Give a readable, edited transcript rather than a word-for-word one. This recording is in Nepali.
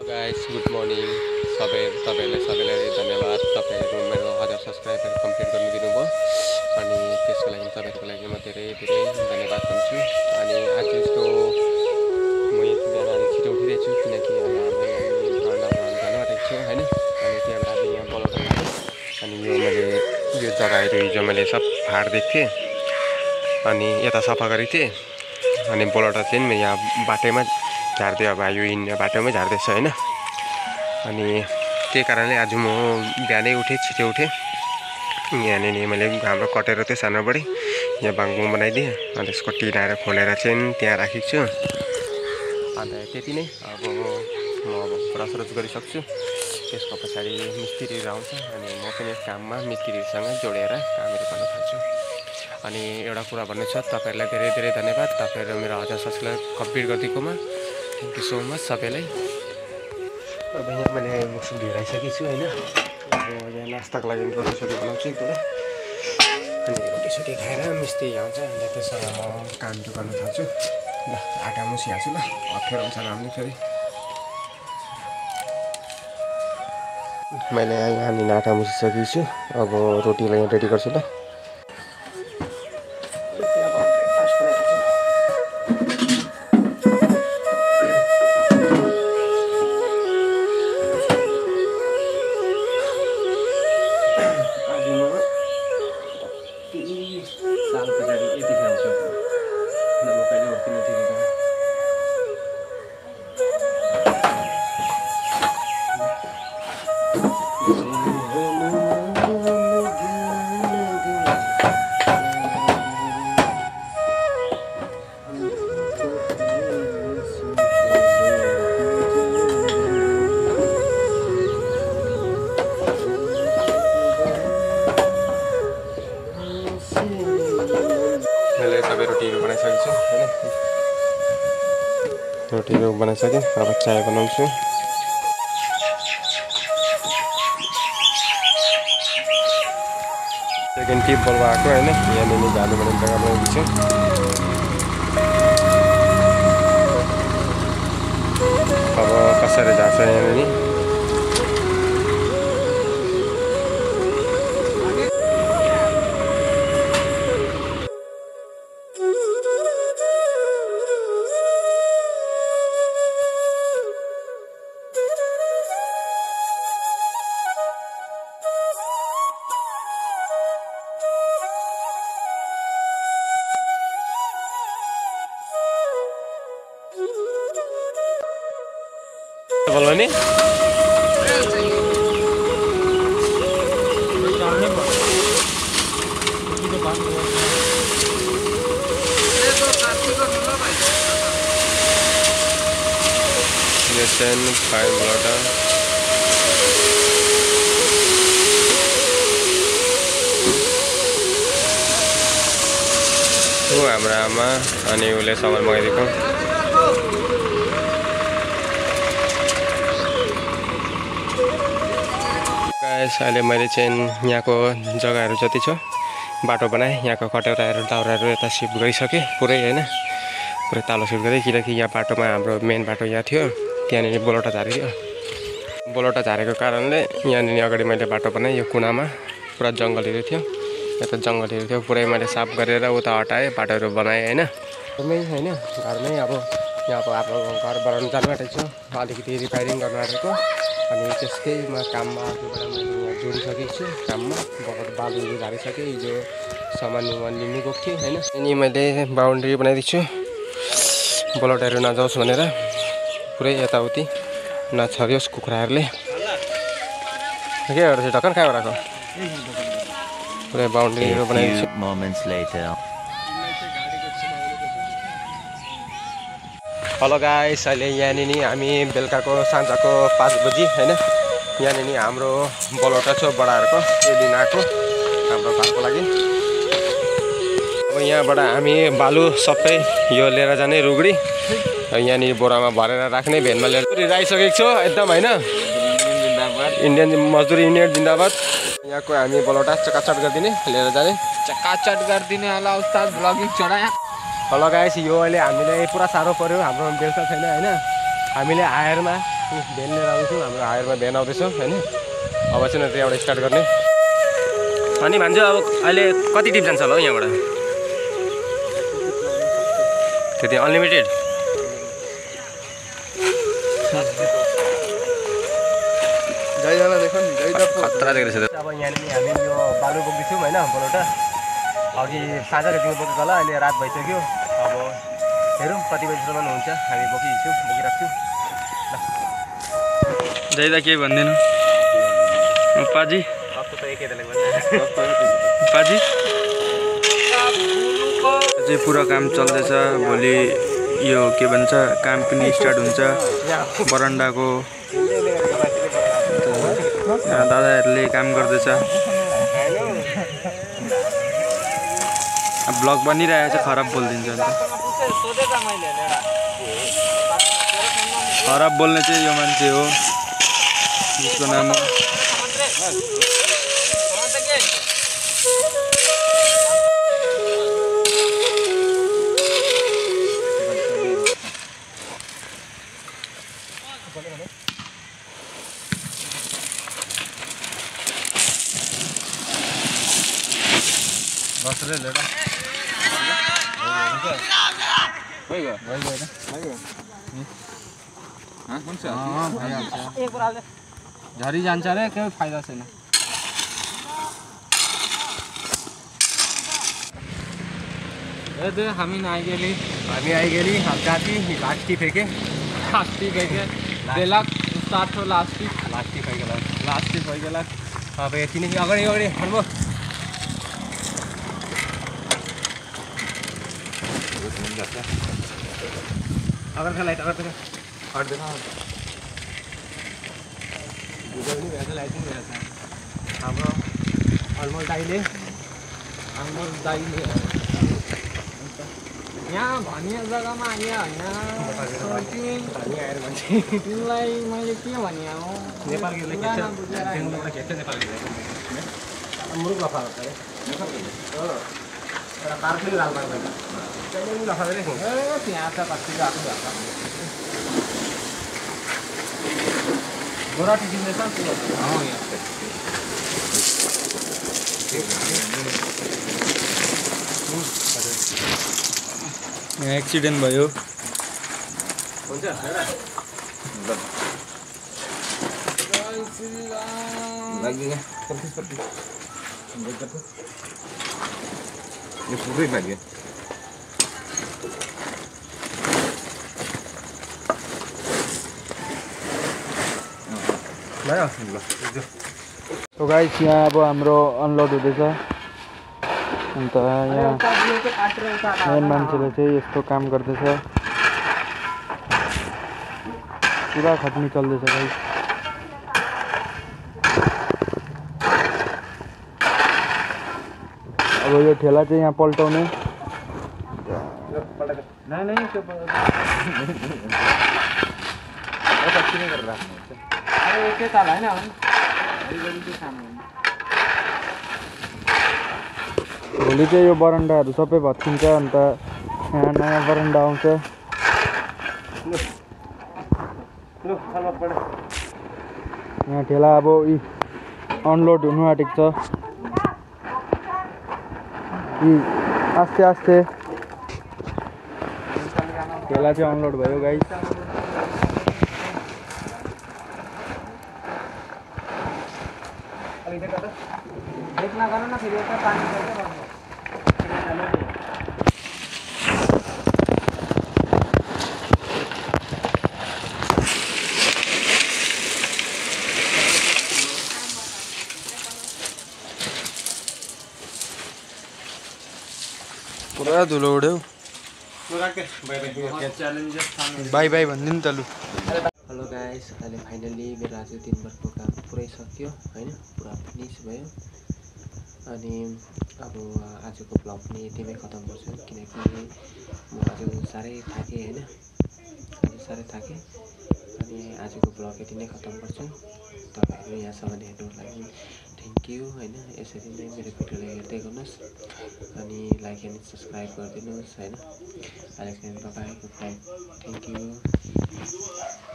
गाइस गुड मर्निङ सबैलाई धन्यवाद। तपाईहरु मेरो 1000 सब्स्क्राइबर कम्प्लिट गर्न दिनुभयो अनि त्यसको लागि तपाईहरुको लागि म धेरै धन्यवाद दिन्छु। अनि आज यस्तो म बिहान छिटो उठिरहेको छु किनकि हामी जानुआँटेको छु हैन। अनि त्यहाँबाट यहाँ बोलाउँछ अनि यो जग्गाहरु हिजो मैले सब फाड्दिएको थिएँ अनि यता सफा गरेको थिएँ अनि बोलाउँदा चाहिँ म यहाँ बाटैमा झार्दै अब यो हिँड्ने बाटोमै झार्दैछ हैन। अनि त्यही कारणले आज म बिहानै उठेँ, छिटो उठेँ। यहाँनिर मैले हाम्रो कटेर थियो सानोबडे यहाँ बाङबुङ बनाइदिएँ अनि त्यसको टिनाएर खोलेर चाहिँ त्यहाँ राखेको छु। अन्त त्यति नै अब म ब्रस गरिसक्छु। त्यसको पछाडि मिस्त्रीहरू आउँछ अनि म पनि काममा मिस्त्रीहरूसँग जोडेर कामहरू गर्न थाल्छु। अनि एउटा कुरा भन्नु छ, तपाईहरुलाई धेरै धन्यवाद। तपाईहरु मेरो 1000 सब्स्क्राइब कम्प्लिट गरिदिएकोमा थ्याङ्क यू सो मच सबैलाई। अब यहाँ मैले मुखसुख ढिराइसकेको छु हैन। अब यहाँ नास्ताको लागि रोटी बनाउँछु एकपल्ट अनि रोटी खाएर मिस्त्री आउँछ अनि त्यससँग म काम गर्न थाल्छु। ल आटा मुसिहाल्छु ल, अप्ठ्यारो हुन्छ राम्रै फेरि। मैले यहाँ आटा मुसिसकेको छु। अब रोटीलाई रेडी गर्छु ल। रोटीहरू बनाइसकेँ। अब चाय बनाउँछु। सेकेन्ड टिप बल्ब आएको हैन। यहाँनिर झाडु बनाउने जग्गा बनाएको छु। अब कसरी झार्छ यहाँनिर बोलो नि लेसन फाइन ब्लड हो हाम्रो आमा अनि उसले सामान मगाइदिएको। अहिले मैले चाहिँ यहाँको जग्गाहरू जति छ बाटो बनाएँ। यहाँको कटेराहरू दाउराहरू यता सिफ्ट गरिसकेँ पुरै हैन। पुरै तालो सिफ्ट गरेँ किनकि यहाँ बाटोमा हाम्रो मेन बाटो यहाँ थियो, त्यहाँनिर बोलौटा झारेको थियो। बोलौटा झारेको कारणले यहाँनिर अगाडि मैले बाटो बनाएँ। यो कुनामा पुरा जङ्गलहरू थियो, यता जङ्गलहरू थियो पुरै मैले साफ गरेर उता हटाएँ, बाटोहरू बनाएँ हैन। घरमै हैन, घरमै अब यहाँ अब आफ्नो घर बनाउनु जानु आँटेको छु, अलिकति रिपेयरिङ गर्नु आँटेको। अनि त्यसकैमा काममा अघिबाट मैले यहाँ जोडिसकेको छु। काममा बहुत बालुहरू झारिसकेँ, हिजो सामान लिनु गएको थिएँ हैन। अनि मैले बााउन्ड्री बनाइदिएको छु बोलौटाहरू नजाओस् भनेर, पुरै यताउति नछरियोस् कुखुराहरूले। के गर्दैछ ढक्कन कहाँबाट आएको? पुरै बााउन्ड्रीहरू बनाइदिएको छु। हेलो गाइस, अहिले यहाँनिर हामी बेलुकाको साँझको 5 बजी हैन। यहाँनिर हाम्रो बोलौटा छ बडाहरूको, यो दिन आएको हाम्रो घरको लागि। अब यहाँबाट हामी बालु सबै यो लिएर जाने रुगडी यहाँनिर बोरामा भरेर राख्ने, भेनमा लिएर आइसकेको छु एकदम हैन। इंडियन मजदूर यूनियन जिंदाबाद। यहाँ को हामी बलौटा चकाचट गर्दिने लिएर जाने चकाचट गर्दिने होला उस्ताद ब्लगिङ चढाया। हेलो गाइस, यो अहिले हामीलाई पुरा साह्रो पर्यो, हाम्रो बेलसा छैन हैन। हामीले आयरमा भ्यान लिएर आउँछु हाम्रो हायरमा भ्यान आउँदैछ होइन अब चाहिँ त्यहाँबाट स्टार्ट गर्ने अनि भान्जु अब अहिले कति टिप जान्छ होला हौ यहाँबाट त्यति अनलिमिटेड खतरा देख्दैछ अब यहाँनिर हामी यो बालु बोक्दैछौँ होइन बलौटा अघि साँझ रोक्नु बोकेको होला अहिले रात भइसक्यो अब हेरौँ कति बजीसम्म हुन्छ हामी बोकिराख्छौँ जाइदा केही भन्दैन पाजी पाजी अझै पुरा काम चल्दैछ भोलि यो के भन्छ काम पनि स्टार्ट हुन्छ बरन्डाको दादाहरूले काम गर्दैछ ब्लग बनिरहेको छ खराब बोलिदिन्छ अन्त खराब बोल्ने चाहिँ यो मान्छे हो उसको नाम हो झरी जान्छ रे केही फाइदा छैन हामी आइगेली काटी लास्टी फेके बेलक स्टार्ट हो लास्टी भइगेला अब यति नै अगाडि भन्नुभयो अगर लाइट अगर हाम्रो अलमोस्ट दाइले यहाँ भनिया जग्गामा आयो होइन तिमीलाई मैले के भने हो नेपाल एक्सिडेन्ट भयो तो गाइस यहाँ अब हाम्रो अनलोड हुँदैछ अन्त यहाँ मेन मान्छेले चाहिँ यस्तो काम गर्दैछ पुरा खट्नी चल्दैछ गाइस अब यो ठेला चाहिँ यहाँ पल्टाउने भोलि चाहिँ यो बरन्डाहरू सबै भत्किन्छ अन्त यहाँ नयाँ बरन्डा आउँछ यहाँ ठेला अब अनलोड हुनु आँटेको छ आस्ते आस्ते ठेला चाहिँ अनलोड भयो गाइस पुरा धुलो उड्यो बाई बाई भनिदिनु त लु हेलो गाइस अहिले फाइनली मेरो आज दिनभरको काम पुरै सक्यो होइन पुरा फिनिस भयो अनि अब आजको ब्लग पनि यतिमै खतम गर्छु किनकि म आज साह्रै थाकेँ होइन आज साह्रै थाकेँ अनि आजको ब्लग यति नै खतम गर्छु तपाईँहरू यहाँसम्म हेर्नुको लागि थ्याङ्क यू होइन यसरी नै मेरो भिडियोलाई हेर्दै गर्नुहोस् अनि लाइक एन्ड सब्सक्राइब गरिदिनुहोस् होइन अहिलेको लागि bye bye good night thank you